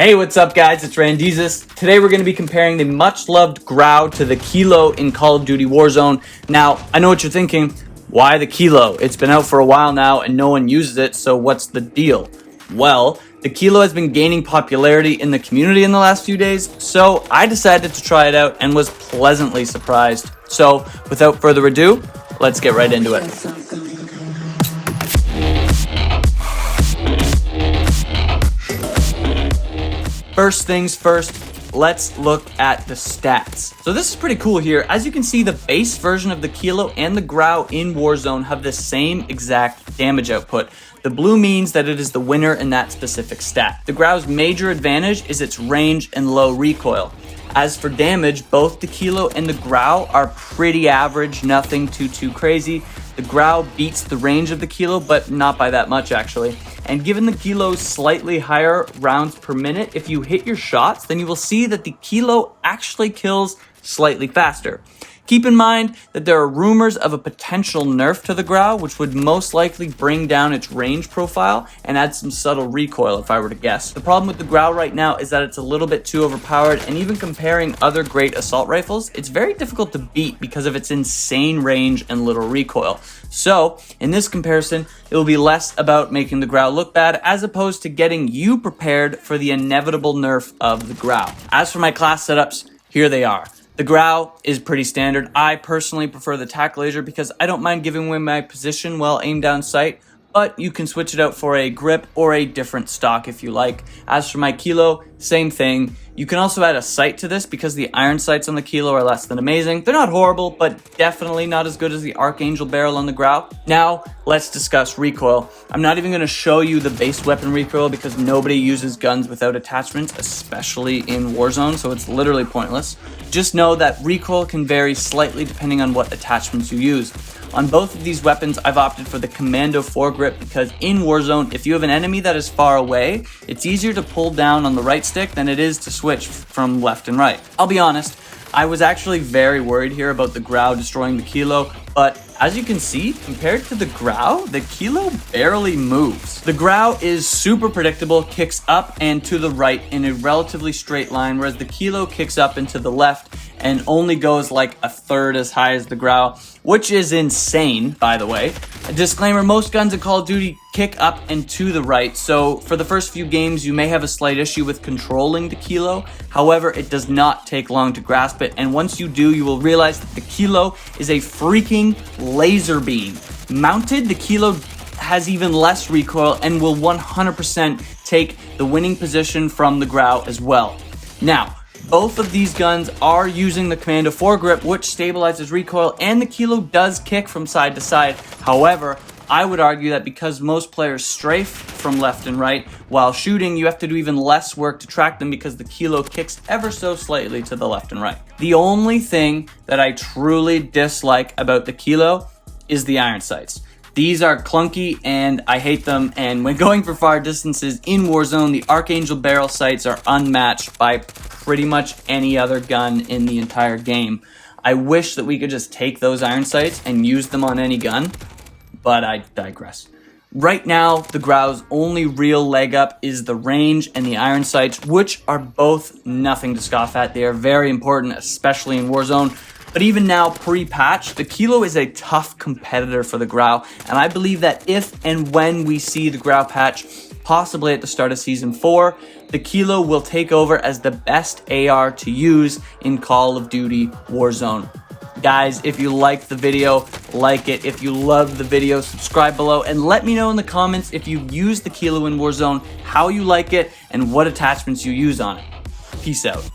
Hey, what's up guys, it's Randeezus. Today we're going to be comparing the much loved Grau to the Kilo in Call of Duty Warzone. Now, I know what you're thinking, why the Kilo? It's been out for a while now and no one uses it, so what's the deal? Well, the Kilo has been gaining popularity in the community in the last few days, so I decided to try it out and was pleasantly surprised. So, without further ado, let's get right into it. First things first, let's look at the stats. So this is pretty cool here. As you can see, the base version of the Kilo and the Grau in Warzone have the same exact damage output. The blue means that it is the winner in that specific stat. The Grau's major advantage is its range and low recoil. As for damage, both the Kilo and the Grau are pretty average, nothing too crazy. The Grau beats the range of the Kilo, but not by that much actually. And given the Kilo's slightly higher rounds per minute, if you hit your shots, then you will see that the Kilo actually kills slightly faster. Keep in mind that there are rumors of a potential nerf to the Grau, which would most likely bring down its range profile and add some subtle recoil if I were to guess. The problem with the Grau right now is that it's a little bit too overpowered, and even comparing other great assault rifles, it's very difficult to beat because of its insane range and little recoil. So, in this comparison, it will be less about making the Grau look bad as opposed to getting you prepared for the inevitable nerf of the Grau. As for my class setups, here they are. The Grau is pretty standard. I personally prefer the tac laser because I don't mind giving away my position while aimed down sight, but you can switch it out for a grip or a different stock if you like. As for my Kilo, same thing. You can also add a sight to this because the iron sights on the Kilo are less than amazing. They're not horrible, but definitely not as good as the Archangel barrel on the Grau. Now, let's discuss recoil. I'm not even going to show you the base weapon recoil because nobody uses guns without attachments, especially in Warzone, so it's literally pointless. Just know that recoil can vary slightly depending on what attachments you use. On both of these weapons, I've opted for the Commando foregrip because in Warzone, if you have an enemy that is far away, it's easier to pull down on the right stick than it is to switch from left and right. I'll be honest, I was actually very worried here about the Grau destroying the Kilo, but as you can see, compared to the Grau, the Kilo barely moves. The Grau is super predictable, kicks up and to the right in a relatively straight line, whereas the Kilo kicks up and to the left and only goes like a third as high as the Grau, which is insane, by the way. A disclaimer, most guns in Call of Duty kick up and to the right, so for the first few games you may have a slight issue with controlling the Kilo. However, it does not take long to grasp it, and once you do, you will realize that the Kilo is a freaking laser beam. Mounted, the Kilo has even less recoil and will 100% take the winning position from the Grau as well. Now, both of these guns are using the Commando foregrip, which stabilizes recoil, and the Kilo does kick from side to side. However, I would argue that because most players strafe from left and right while shooting, you have to do even less work to track them because the Kilo kicks ever so slightly to the left and right. The only thing that I truly dislike about the Kilo is the iron sights. These are clunky and I hate them, and when going for far distances in Warzone, the Archangel barrel sights are unmatched by pretty much any other gun in the entire game. I wish that we could just take those iron sights and use them on any gun, but I digress. Right now, the Grau's only real leg up is the range and the iron sights, which are both nothing to scoff at. They are very important, especially in Warzone. But even now, pre-patch, the Kilo is a tough competitor for the Grau, and I believe that if and when we see the Grau patch, possibly at the start of Season 4, the Kilo will take over as the best AR to use in Call of Duty Warzone. Guys, if you liked the video, like it. If you loved the video, subscribe below and let me know in the comments if you've used the Kilo in Warzone, how you like it, and what attachments you use on it. Peace out.